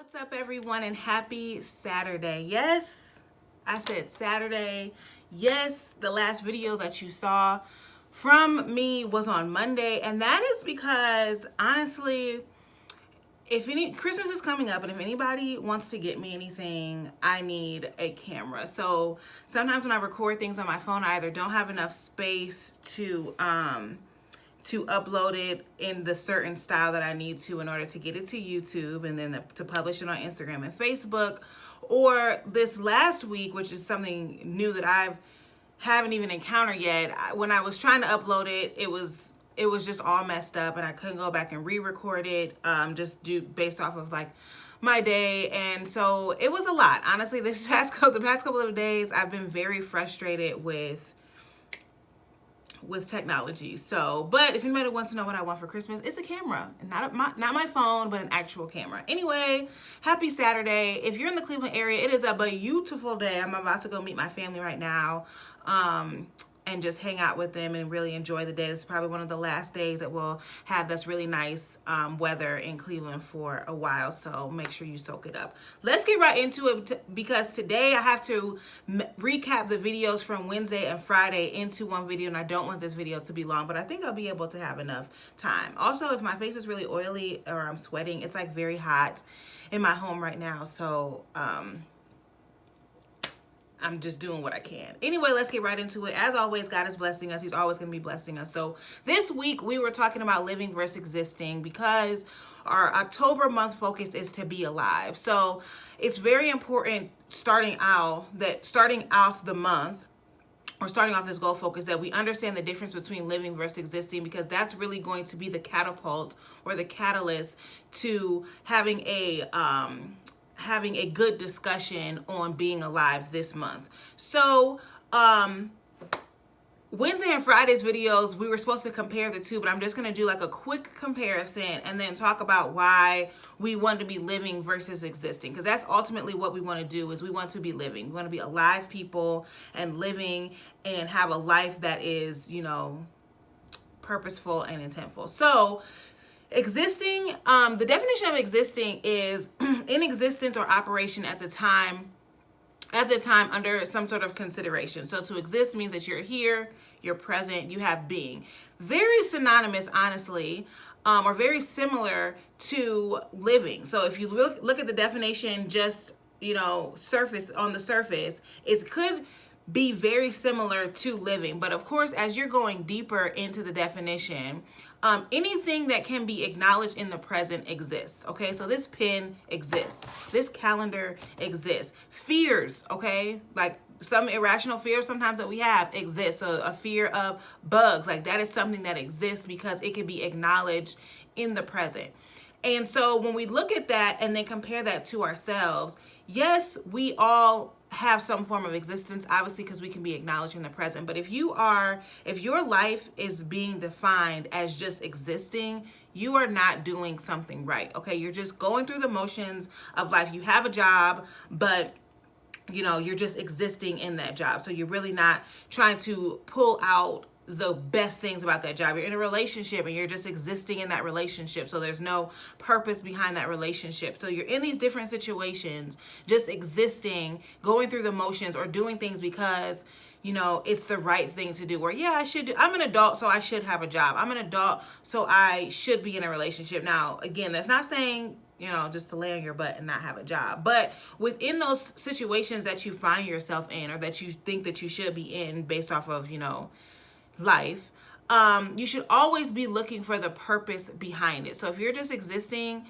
What's up, everyone, and happy Saturday. Yes, I said Saturday. Yes, the last video that you saw from me was on Monday, and that is because honestly, if any Christmas is coming up and if anybody wants to get me anything, I need a camera. So sometimes when I record things on my phone, I either don't have enough space to upload it in the certain style that I need to in order to get it to YouTube and then to publish it on Instagram and Facebook. Or this last week, which is something new that haven't even encountered yet, when I was trying to upload it, it was just all messed up and I couldn't go back and re-record it, based off of like my day. And so it was a lot. Honestly, the past couple of days, I've been very frustrated with technology. So, but if anybody wants to know what I want for Christmas, it's a camera. Not my phone, but an actual camera. Anyway, happy Saturday. If you're in the Cleveland area, it is a beautiful day. I'm about to go meet my family right now. And just hang out with them and really enjoy the day. This is probably one of the last days that we'll have this really nice weather in Cleveland for a while, so make sure you soak it up. Let's get right into it because today I have to recap the videos from Wednesday and Friday into one video, and I don't want this video to be long, but I think I'll be able to have enough time. Also, if my face is really oily or I'm sweating, it's like very hot in my home right now, so I'm just doing what I can. Anyway, let's get right into it. As always, God is blessing us. He's always going to be blessing us. So this week we were talking about living versus existing because our October month focus is to be alive. So it's very important starting off the month or starting off this goal focus that we understand the difference between living versus existing, because that's really going to be the catapult or the catalyst to having a good discussion on being alive this month. So Wednesday and Friday's videos, we were supposed to compare the two, but I'm just going to do like a quick comparison and then talk about why we want to be living versus existing, because that's ultimately what we want to do. Is we want to be living. We want to be alive people and living and have a life that is, purposeful and intentful. So existing, the definition of existing is in existence or operation at the time under some sort of consideration. So to exist means that you're here, you're present, you have being. Very synonymous, honestly, or very similar to living. So if you look at the definition, just, on the surface, it could be very similar to living. But of course, as you're going deeper into the definition, anything that can be acknowledged in the present exists. Okay, so this pen exists. This calendar exists. Fears, okay, like some irrational fears sometimes that we have exist. So a fear of bugs, like that is something that exists because it can be acknowledged in the present. And so when we look at that and then compare that to ourselves, yes, we all have some form of existence, obviously, because we can be acknowledged in the present. But if your life is being defined as just existing, you are not doing something right. Okay, you're just going through the motions of life. You have a job, but you're just existing in that job. So you're really not trying to pull out the best things about that job. You're in a relationship and you're just existing in that relationship. So there's no purpose behind that relationship. So you're in these different situations, just existing, going through the motions or doing things because, it's the right thing to do. Or yeah, I'm an adult, so I should have a job. I'm an adult, so I should be in a relationship. Now, again, that's not saying, just to lay on your butt and not have a job. But within those situations that you find yourself in or that you think that you should be in based off of, life, you should always be looking for the purpose behind it. So if you're just existing,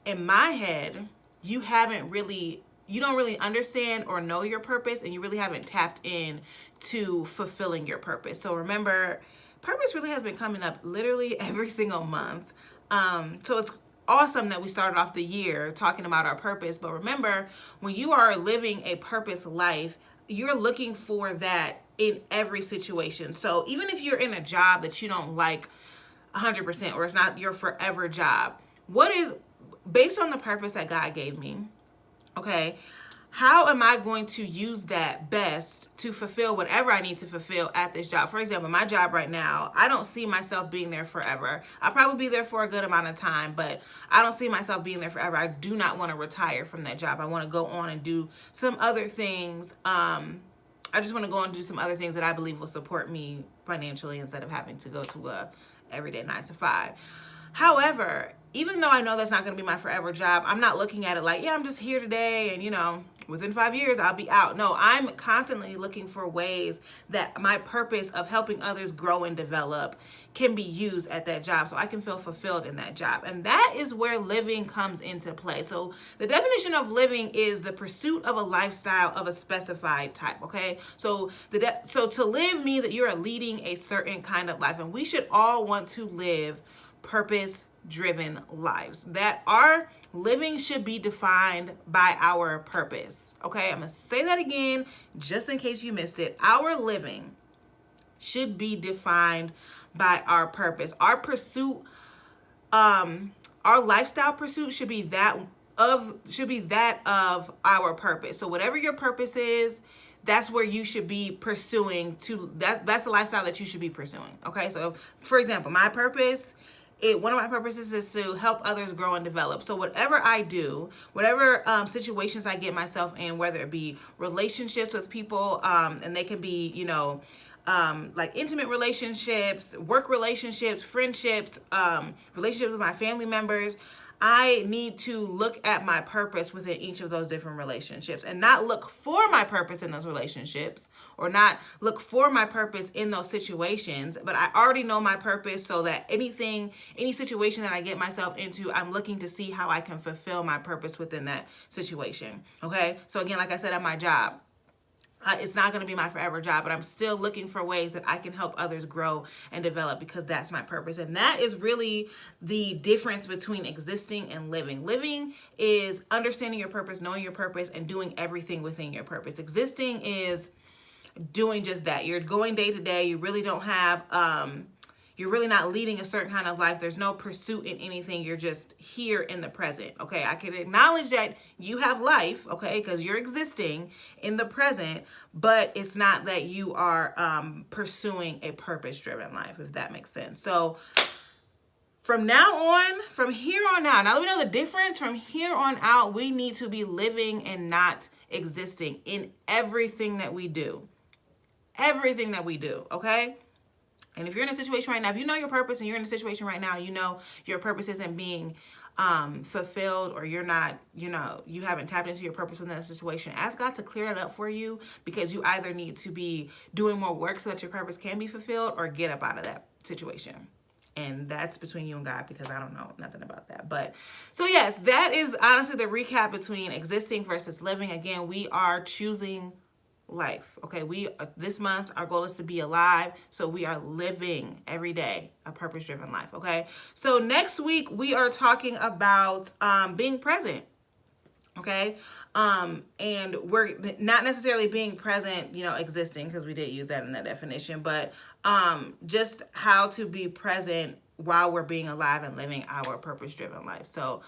in my head, you don't really understand or know your purpose, and you really haven't tapped in to fulfilling your purpose. So remember, purpose really has been coming up literally every single month. So it's awesome that we started off the year talking about our purpose. But remember, when you are living a purpose life, you're looking for that in every situation. So even if you're in a job that you don't like 100% or it's not your forever job, what is based on the purpose that God gave me, okay, how am I going to use that best to fulfill whatever I need to fulfill at this job? For example, my job right now, I don't see myself being there forever. I'll probably be there for a good amount of time, but I don't see myself being there forever. I do not want to retire from that job. I want to go on and do some other things. I just want to go on and do some other things that I believe will support me financially instead of having to go to a everyday 9 to 5. However, even though I know that's not going to be my forever job, I'm not looking at it like, yeah, I'm just here today and, within 5 years, I'll be out. No, I'm constantly looking for ways that my purpose of helping others grow and develop can be used at that job so I can feel fulfilled in that job. And that is where living comes into play. So the definition of living is the pursuit of a lifestyle of a specified type, okay? So to live means that you are leading a certain kind of life. And we should all want to live purpose-driven lives. That our living should be defined by our purpose. Okay, I'm gonna say that again just in case you missed it. Our living should be defined by our purpose. Our pursuit, our lifestyle pursuit should be that of our purpose. So whatever your purpose is, that's where you should be pursuing that's the lifestyle that you should be pursuing. Okay, so for example, my purpose, one of my purposes is to help others grow and develop. So whatever I do, whatever situations I get myself in, whether it be relationships with people, and they can be, like intimate relationships, work relationships, friendships, relationships with my family members, I need to look at my purpose within each of those different relationships and not look for my purpose in those relationships or not look for my purpose in those situations. But I already know my purpose so that any situation that I get myself into, I'm looking to see how I can fulfill my purpose within that situation. Okay. So again, like I said, at my job, it's not going to be my forever job, but I'm still looking for ways that I can help others grow and develop because that's my purpose. And that is really the difference between existing and living. Living is understanding your purpose, knowing your purpose, and doing everything within your purpose. Existing is doing just that. You're going day to day. You really don't have, you're really not leading a certain kind of life. There's no pursuit in anything. You're just here in the present. Okay, I can acknowledge that you have life, okay, because you're existing in the present, but it's not that you are pursuing a purpose-driven life, if that makes sense. So from here on out, now that we know the difference, from here on out, we need to be living and not existing in everything that we do. Everything that we do, okay? And if you're in a situation right now, if you know your purpose and you're in a situation right now, you know your purpose isn't being fulfilled, or you're not, you haven't tapped into your purpose within that situation, ask God to clear that up for you, because you either need to be doing more work so that your purpose can be fulfilled, or get up out of that situation. And that's between you and God, because I don't know nothing about that. But so yes, that is honestly the recap between existing versus living. Again, we are choosing life. Okay, this month our goal is to be alive, so we are living every day a purpose-driven life. Okay, so next week we are talking about being present. Okay, and we're not necessarily being present, existing, because we did use that in that definition, but just how to be present while we're being alive and living our purpose-driven life. So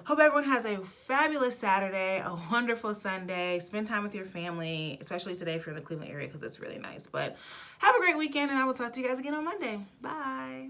hope everyone has a fabulous Saturday, a wonderful Sunday. Spend time with your family, especially today if you're in the Cleveland area, because it's really nice. But have a great weekend, and I will talk to you guys again on Monday. Bye.